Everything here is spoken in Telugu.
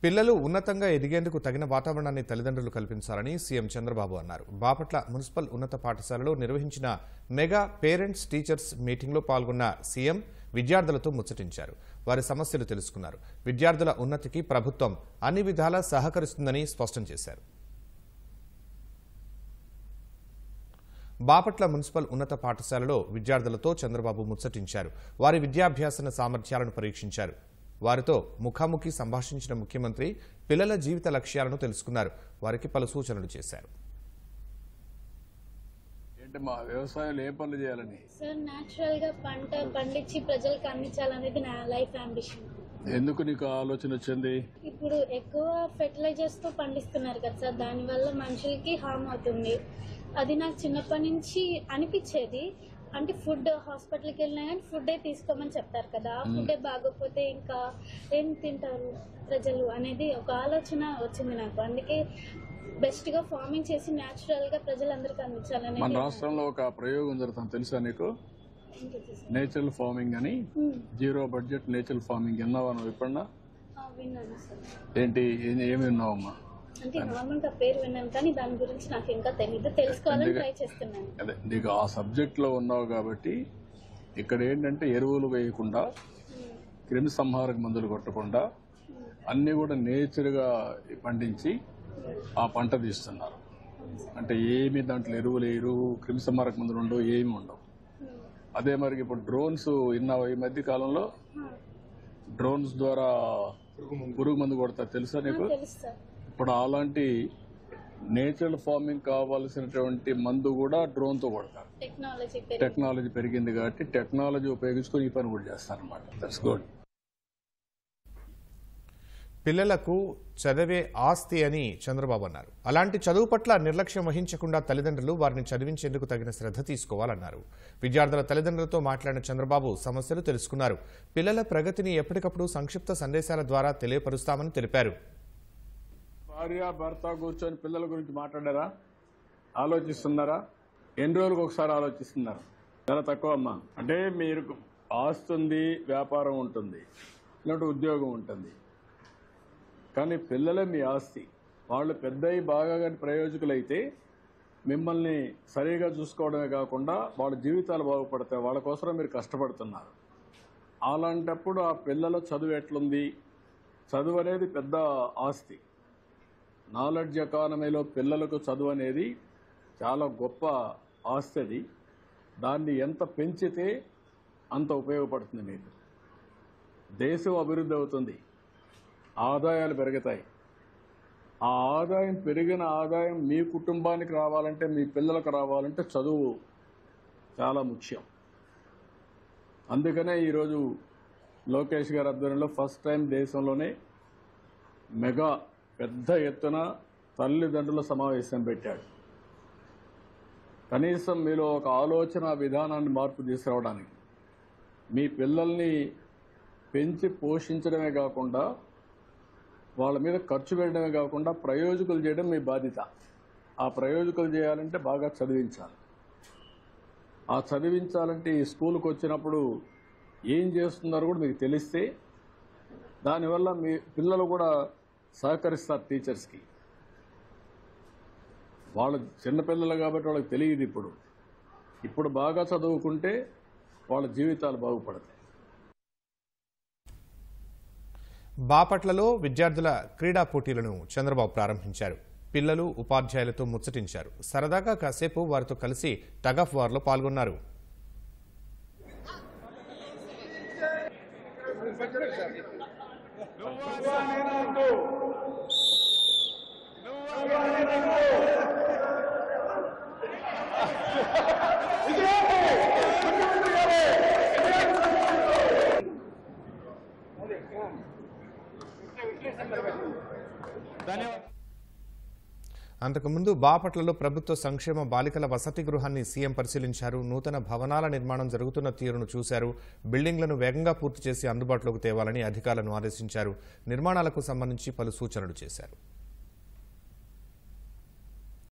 పిల్లలు ఉన్నతంగా ఎదిగేందుకు తగిన వాతావరణాన్ని తల్లిదండ్రులు కల్పించాలని సీఎం చంద్రబాబు అన్నారు. బాపట్ల మున్సిపల్ ఉన్నత పాఠశాలలో నిర్వహించిన మెగా పేరెంట్స్ టీచర్స్ మీటింగ్లో పాల్గొన్న సీఎం విద్యార్థులతో ముచ్చటించారు. వారి సమస్యలు తెలుసుకున్నారు. విద్యార్థుల ఉన్నతికి ప్రభుత్వం అన్ని విధాలా సహకరిస్తుందని స్పష్టం చేశారు. బాపట్ల మున్సిపల్ ఉన్నత పాఠశాలలో విద్యార్థులతో చంద్రబాబు ముచ్చటించారు. వారి విద్యాభ్యాసన సామర్థ్యాలను పరీక్షించారు. వారితో ముఖాముఖి సంభాషించిన ముఖ్యమంత్రి పిల్లల జీవిత లక్ష్యాలను తెలుసుకున్నారు. వారికి పలు సూచనలు చేశారు. వ్యవసాయంలో ఏ పనులు చేయాలని సార్, నేచురల్ గా పంట పండించి ప్రజలకు అందించాలనేది నా లైఫ్ అంబిషన్. ఎందుకు నీకు ఆలోచన వచ్చింది? ఇప్పుడు ఎక్కువ ఫెర్టిలైజర్స్ తో పండిస్తున్నారు కదా సార్, దానివల్ల మనుషులకి హార్మ్ అవుతుంది. అది నాకు చిన్నప్పటి నుంచి అనిపించేది. అంటే ఫుడ్ హాస్పిటల్కి వెళ్ళినా కానీ ఫుడ్డే తీసుకోమని చెప్తారు కదా, ఆ ఫుడ్డే బాగోకపోతే ఇంకా ఏం తింటారు ప్రజలు అనేది ఒక ఆలోచన వచ్చింది నాకు. అందుకే బెస్ట్ గా ఫార్మింగ్ చేసి నేచురల్ గా ప్రజలందరికీ అందించాలని. మన రాష్ట్రంలో ఒక ప్రయోగం జరుగుతుంది తెలుసా నీకు? నేచురల్ ఫార్మింగ్ అని, జీరో బడ్జెట్ నేచురల్ ఫార్మింగ్. విన్నావా నువ్వు ఎప్పుడన్నా? విన్నాను సార్. ఏంటి, ఏమి విన్నావమ్మా? అంటే నార్మల్ గా పేరు విన్నాను కానీ దాని గురించి నాకు ఇంకా తెలియదు, తెలుసుకోవాలని ట్రై చేస్తున్నాను. అదే నీకు ఆ సబ్జెక్ట్ లో ఉన్నావు కాబట్టి ఇక్కడ ఏంటంటే ఎరువులు వేయకుండా, క్రిమి సంహారక మందులు కొట్టకుండా అన్ని కూడా నేచర్ గా పండించి ఆ పంట తీస్తున్నారు. అంటే ఏమి దాంట్లో ఎరువులు వేయరు, క్రిమి సంహారక మందులు ఉండవు, ఏమి ఉండవు. అదే మరి ఇప్పుడు డ్రోన్స్ విన్నావు? ఈ మధ్య కాలంలో డ్రోన్స్ ద్వారా పురుగు మందు కొడతారు తెలుసా నీకు? ఇప్పుడు అలాంటి నేచురల్ ఫార్మింగ్ కావాల్సినటువంటి మందు కూడా డ్రోన్ తో కొడతారు. టెక్నాలజీ పెరిగింది కాబట్టి టెక్నాలజీ ఉపయోగించుకొని ఈ పని కూడా చేస్తారన్నమాట. That's good. పిల్లలకు చదివే ఆస్తి అని చంద్రబాబు అన్నారు. అలాంటి చదువు పట్ల నిర్లక్ష్యం వహించకుండా తల్లిదండ్రులు వారిని చదివించేందుకు తగిన శ్రద్ధ తీసుకోవాలన్నారు. విద్యార్థుల తల్లిదండ్రులతో మాట్లాడిన చంద్రబాబు సమస్యలు తెలుసుకున్నారు. పిల్లల ప్రగతిని ఎప్పటికప్పుడు సంక్షిప్త సందేశాల ద్వారా తెలియపరుస్తామని తెలిపారు. భార్య భర్త కూర్చొని పిల్లల గురించి మాట్లాడారా? ఆలోచిస్తున్నారా? ఎన్ని రోజులకు ఒకసారి ఆలోచిస్తున్నారు? చాలా తక్కువ అమ్మా. అంటే మీరు ఆస్తి ఉంది, వ్యాపారం ఉంటుంది, ఇలాంటి ఉద్యోగం ఉంటుంది, కానీ పిల్లలే మీ ఆస్తి. వాళ్ళు పెద్దయి బాగా కానీ ప్రయోజకులైతే మిమ్మల్ని సరిగా చూసుకోవడమే కాకుండా వాళ్ళ జీవితాలు బాగుపడతాయి. వాళ్ళ కోసం మీరు కష్టపడుతున్నారు. అలాంటప్పుడు ఆ పిల్లల చదువు ఎట్లుంది? చదువు అనేది పెద్ద ఆస్తి. నాలెడ్జ్ ఎకానమీలో పిల్లలకు చదువు అనేది చాలా గొప్ప ఆస్తి. అది దాన్ని ఎంత పెంచితే అంత ఉపయోగపడుతుంది మీకు. దేశం అభివృద్ధి అవుతుంది, ఆదాయాలు పెరుగుతాయి. ఆ ఆదాయం పెరిగిన ఆదాయం మీ కుటుంబానికి రావాలంటే, మీ పిల్లలకు రావాలంటే చదువు చాలా ముఖ్యం. అందుకనే ఈరోజు లోకేష్ గారి ఆధ్వర్యంలో ఫస్ట్ టైం దేశంలోనే మెగా పెద్ద ఎత్తున తల్లిదండ్రుల సమావేశం పెట్టాడు. కనీసం మీలో ఒక ఆలోచన విధానాన్ని మార్పు తీసుకురావడానికి, మీ పిల్లల్ని పెంచి పోషించడమే కాకుండా వాళ్ళ మీద ఖర్చు పెట్టడమే కాకుండా ప్రయోజకులు చేయడం మీ బాధ్యత. ఆ ప్రయోజకులు చేయాలంటే బాగా చదివించాలి. ఆ చదివించాలంటే ఈ స్కూల్కి వచ్చినప్పుడు ఏం చేస్తున్నారో కూడా మీకు తెలిస్తే దానివల్ల మీ పిల్లలు కూడా సహకరిస్తారు టీచర్స్కి. వాళ్ళు చిన్నపిల్లలు కాబట్టి వాళ్ళకి తెలియదు. ఇప్పుడు బాగా చదువుకుంటే వాళ్ళ జీవితాలు బాగుపడతాయి. బాపట్లలో విద్యార్థుల క్రీడా పోటీలను చంద్రబాబు ప్రారంభించారు. పిల్లలు ఉపాధ్యాయులతో ముచ్చటించారు. సరదాగా కాసేపు వారితో కలిసి టగ్ ఆఫ్ వార్లో పాల్గొన్నారు. అంతకుముందు బాపట్లలో ప్రభుత్వ సంక్షేమ బాలికల వసతి గృహాన్ని సీఎం పరిశీలించారు. నూతన భవనాల నిర్మాణం జరుగుతున్న తీరును చూశారు. బిల్డింగ్లను వేగంగా పూర్తి చేసి అందుబాటులోకి తేవాలని అధికారులను ఆదేశించారు. నిర్మాణాలకు సంబంధించి పలు సూచనలు చేశారు.